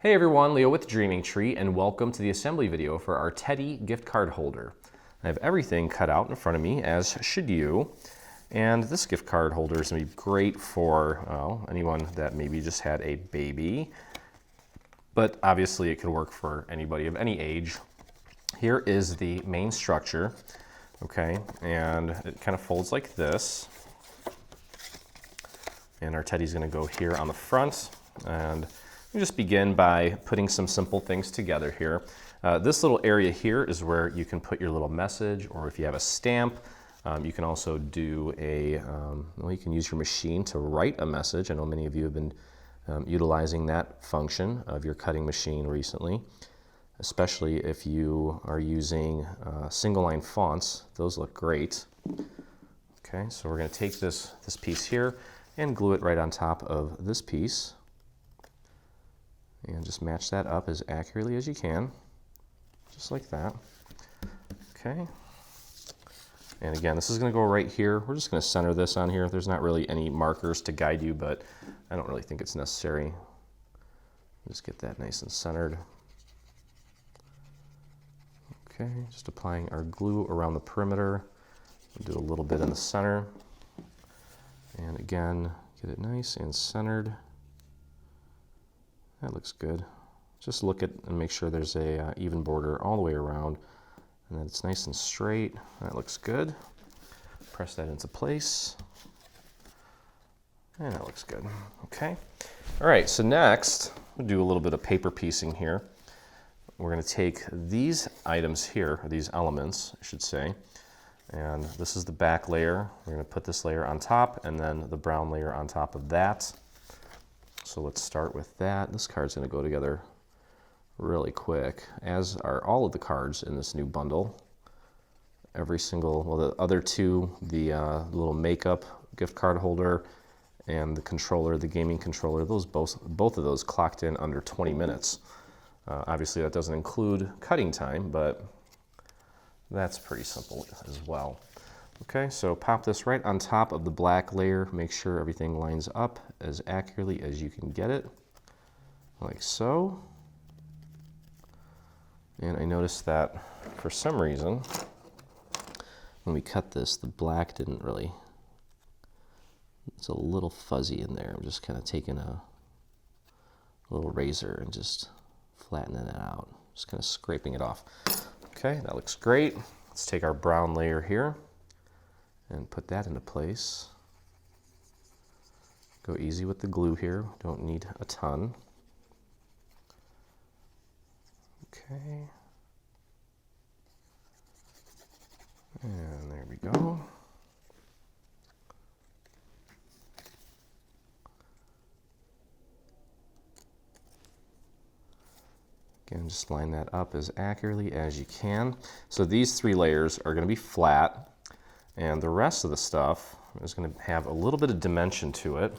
Hey everyone, Leo with Dreaming Tree, and welcome to the assembly video for our Teddy gift card holder. I have everything cut out in front of me, as should you. And this gift card holder is going to be great for anyone that maybe just had a baby. But obviously it could work for anybody of any age. Here is the main structure, okay? And it kind of folds like this. And our Teddy's going to go here on the front. And we just begin by putting some simple things together here. This little area here is where you can put your little message, or if you have a stamp, you can also do you can use your machine to write a message. I know many of you have been utilizing that function of your cutting machine recently, especially if you are using single line fonts. Those look great. Okay, so we're going to take this piece here and glue it right on top of this piece. And just match that up as accurately as you can, just like that. Okay. And again, this is going to go right here. We're just going to center this on here. There's not really any markers to guide you, but I don't really think it's necessary. Just get that nice and centered. Okay, just applying our glue around the perimeter. We'll do a little bit in the center. And again, get it nice and centered. That looks good. Just look at and make sure there's a even border all the way around and that it's nice and straight. That looks good. Press that into place. And that looks good. Okay. All right, so next we'll do a little bit of paper piecing here. We're going to take these items here, or these elements, I should say, and this is the back layer. We're going to put this layer on top and then the brown layer on top of that. So let's start with that. This card's going to go together really quick, as are all of the cards in this new bundle. Every single, well, the other two, the little makeup gift card holder and the controller, the gaming controller, those both of those clocked in under 20 minutes. Obviously that doesn't include cutting time, but that's pretty simple as well. Okay, so pop this right on top of the black layer. Make sure everything lines up as accurately as you can get it, like so. And I noticed that for some reason, when we cut this, the black didn't really, it's a little fuzzy in there. I'm just kind of taking a little razor and just flattening it out, just kind of scraping it off. Okay, that looks great. Let's take our brown layer here and put that into place. Go easy with the glue here, don't need a ton. Okay. And there we go. Again, just line that up as accurately as you can. So these three layers are going to be flat, and the rest of the stuff is going to have a little bit of dimension to it.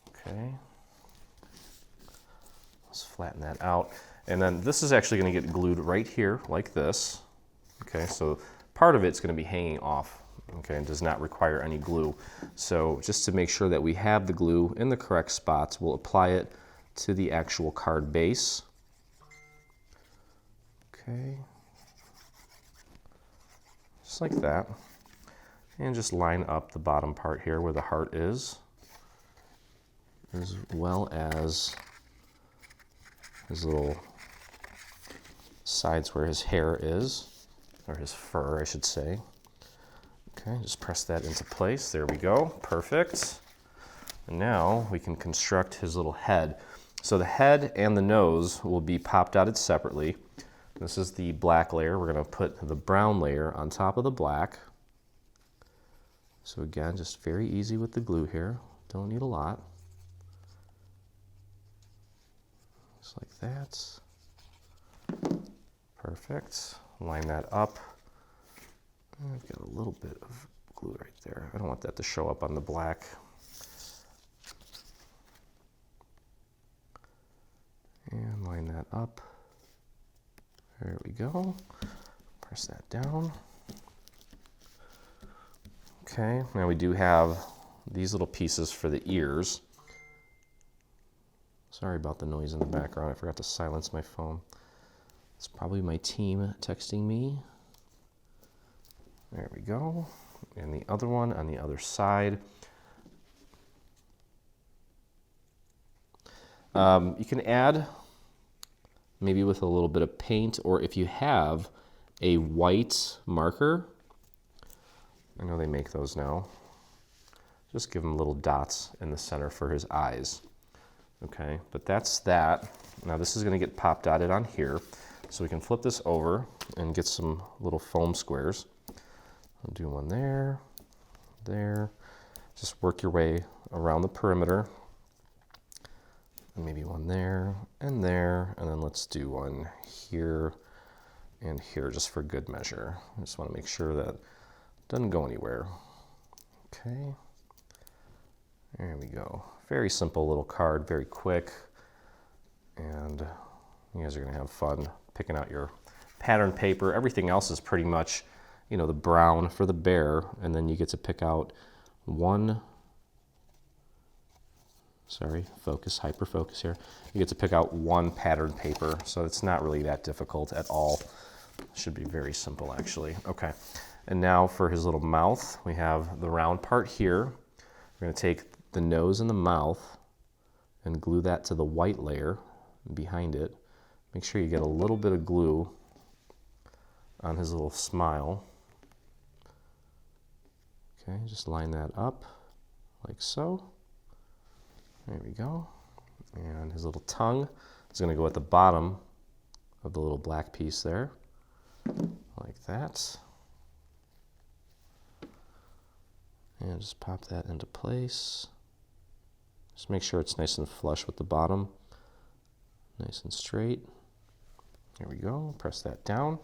Okay. Let's flatten that out. And then this is actually going to get glued right here like this. Okay, so part of it's going to be hanging off, okay, and does not require any glue. So just to make sure that we have the glue in the correct spots, we'll apply it to the actual card base. Okay. Just like that. And just line up the bottom part here where the heart is, as well as his little sides where his hair is, or his fur, I should say. Okay, just press that into place. There we go. Perfect. And now we can construct his little head. So the head and the nose will be popped out separately. This is the black layer. We're going to put the brown layer on top of the black. So again, just very easy with the glue here. Don't need a lot. Just like that. Perfect. Line that up. I've got a little bit of glue right there. I don't want that to show up on the black. And line that up. There we go. Press that down. Okay, now we do have these little pieces for the ears. Sorry about the noise in the background. I forgot to silence my phone. It's probably my team texting me. There we go. And the other one on the other side. You can add maybe with a little bit of paint, or if you have a white marker, I know they make those now, just give him little dots in the center for his eyes. Okay, but that's that. Now this is going to get pop dotted on here, so we can flip this over and get some little foam squares. I'll do one there, there. Just work your way around the perimeter. And maybe one there, and then let's do one here and here just for good measure. I just want to make sure that it doesn't go anywhere. Okay, there we go. Very simple little card, very quick, and you guys are going to have fun picking out your pattern paper. Everything else is pretty much, you know, the brown for the bear, and then you get to pick out one. Sorry, focus, hyper focus here. You get to pick out one pattern paper, so it's not really that difficult at all. It should be very simple, actually. Okay, and now for his little mouth, we have the round part here. We're going to take the nose and the mouth and glue that to the white layer behind it. Make sure you get a little bit of glue on his little smile. Okay, just line that up like so. There we go. And his little tongue is going to go at the bottom of the little black piece there, like that. And just pop that into place. Just make sure it's nice and flush with the bottom, nice and straight. There we go. Press that down.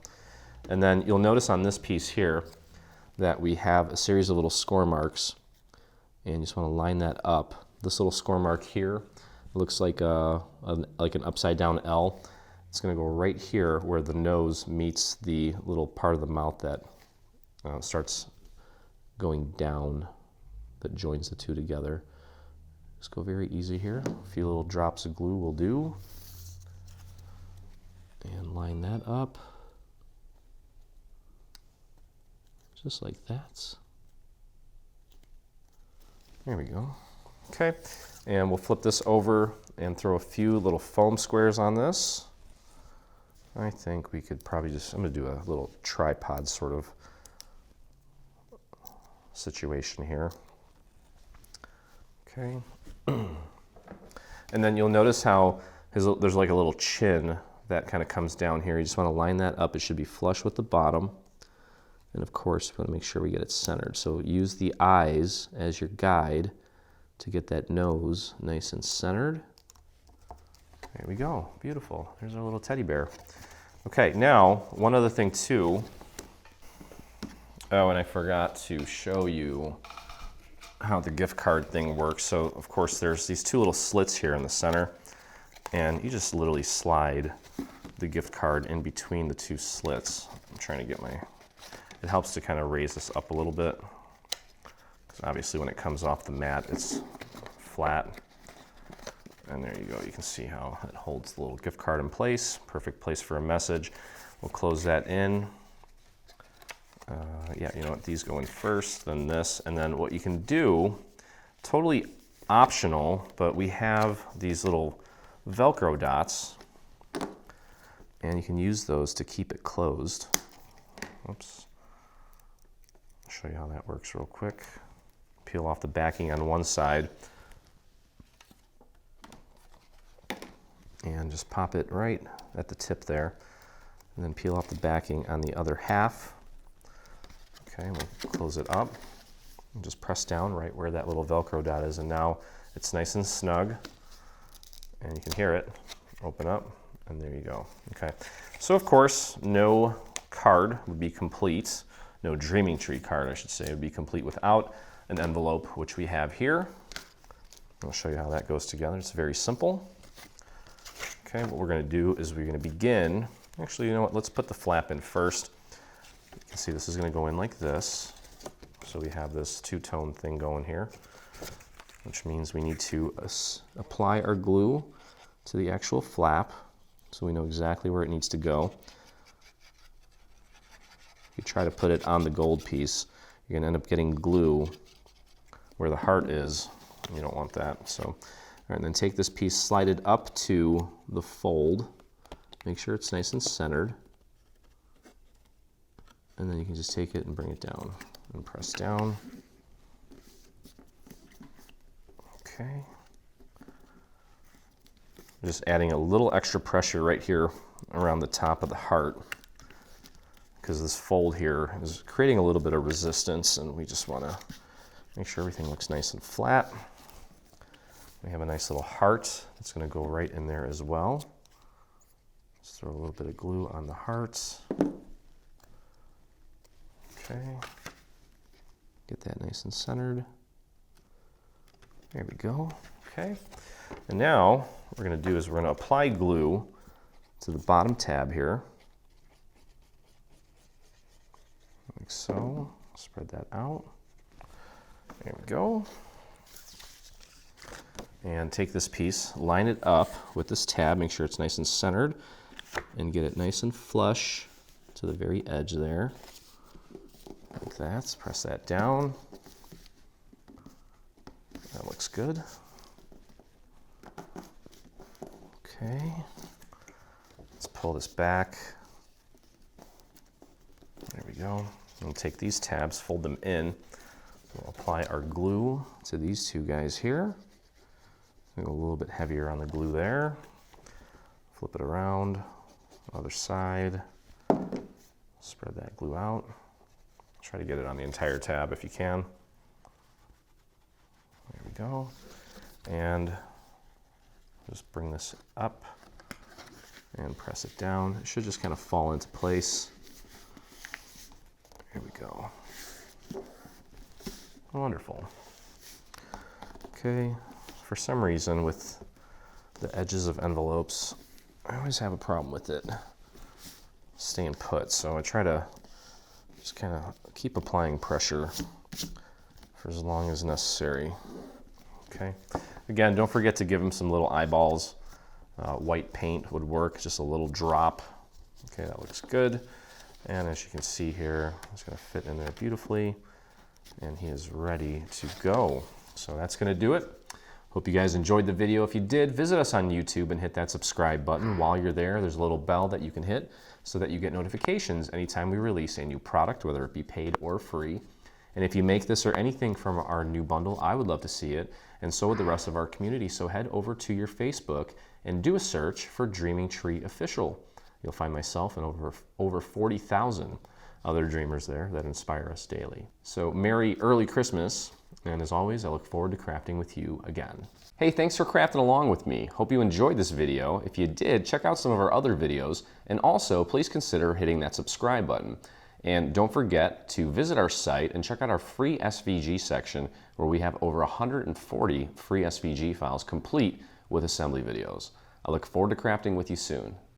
And then you'll notice on this piece here that we have a series of little score marks, and you just want to line that up. This little score mark here looks like an upside down L. It's going to go right here where the nose meets the little part of the mouth that starts going down, that joins the two together. Just go very easy here. A few little drops of glue will do. And line that up. Just like that. There we go. Okay, and we'll flip this over and throw a few little foam squares on this. I think we could probably just, I'm going to do a little tripod sort of situation here. Okay. And then you'll notice how there's like a little chin that kind of comes down here. You just want to line that up. It should be flush with the bottom. And of course, we want to make sure we get it centered. So use the eyes as your guide to get that nose nice and centered. There we go. Beautiful. There's our little teddy bear. Okay, now, one other thing too. Oh, and I forgot to show you how the gift card thing works. So, of course, there's these two little slits here in the center, and you just literally slide the gift card in between the two slits. I'm trying to get it helps to kind of raise this up a little bit. Obviously, when it comes off the mat, it's flat. And there you go. You can see how it holds the little gift card in place. Perfect place for a message. We'll close that in. Yeah, you know what? These go in first, then this. And then what you can do, totally optional, but we have these little Velcro dots. And you can use those to keep it closed. Oops. I'll show you how that works real quick. Peel off the backing on one side and just pop it right at the tip there, and then peel off the backing on the other half. Okay, we'll close it up and just press down right where that little Velcro dot is, and now it's nice and snug, and you can hear it open up, and there you go. Okay, so of course no card would be complete, no Dreaming Tree card I should say would be complete without an envelope, which we have here. I'll show you how that goes together. It's very simple. Okay, what we're going to do is we're going to begin, actually, you know what, let's put the flap in first. You can see this is going to go in like this. So we have this two-tone thing going here, which means we need to apply our glue to the actual flap so we know exactly where it needs to go. If you try to put it on the gold piece, you're going to end up getting glue where the heart is. You don't want that. So, all right, and then take this piece, slide it up to the fold. Make sure it's nice and centered. And then you can just take it and bring it down and press down. Okay. Just adding a little extra pressure right here around the top of the heart, because this fold here is creating a little bit of resistance, and we just want to make sure everything looks nice and flat. We have a nice little heart that's going to go right in there as well. Just throw a little bit of glue on the hearts. Okay. Get that nice and centered. There we go. Okay. And now what we're going to do is we're going to apply glue to the bottom tab here. Like so. Spread that out. There we go. And take this piece, line it up with this tab, make sure it's nice and centered, and get it nice and flush to the very edge there. Like that. Let's press that down. That looks good. Okay. Let's pull this back. There we go. We'll take these tabs, fold them in. We'll apply our glue to these two guys here. Go a little bit heavier on the glue there. Flip it around, other side. Spread that glue out. Try to get it on the entire tab if you can. There we go. And just bring this up and press it down. It should just kind of fall into place. Here we go. Wonderful. Okay. For some reason, with the edges of envelopes, I always have a problem with it staying put. So I try to just kind of keep applying pressure for as long as necessary. Okay. Again, don't forget to give them some little eyeballs. White paint would work, just a little drop. Okay, that looks good. And as you can see here, it's going to fit in there beautifully. And he is ready to go. So that's going to do it. Hope you guys enjoyed the video. If you did, visit us on YouTube and hit that subscribe button. While you're there, there's a little bell that you can hit so that you get notifications anytime we release a new product, whether it be paid or free. And if you make this or anything from our new bundle, I would love to see it, and so would the rest of our community. So head over to your Facebook and do a search for Dreaming Tree Official. You'll find myself and over 40,000 other dreamers there that inspire us daily. So Merry Early Christmas. And as always, I look forward to crafting with you again. Hey, thanks for crafting along with me. Hope you enjoyed this video. If you did, check out some of our other videos. And also, please consider hitting that subscribe button. And don't forget to visit our site and check out our free SVG section, where we have over 140 free SVG files complete with assembly videos. I look forward to crafting with you soon.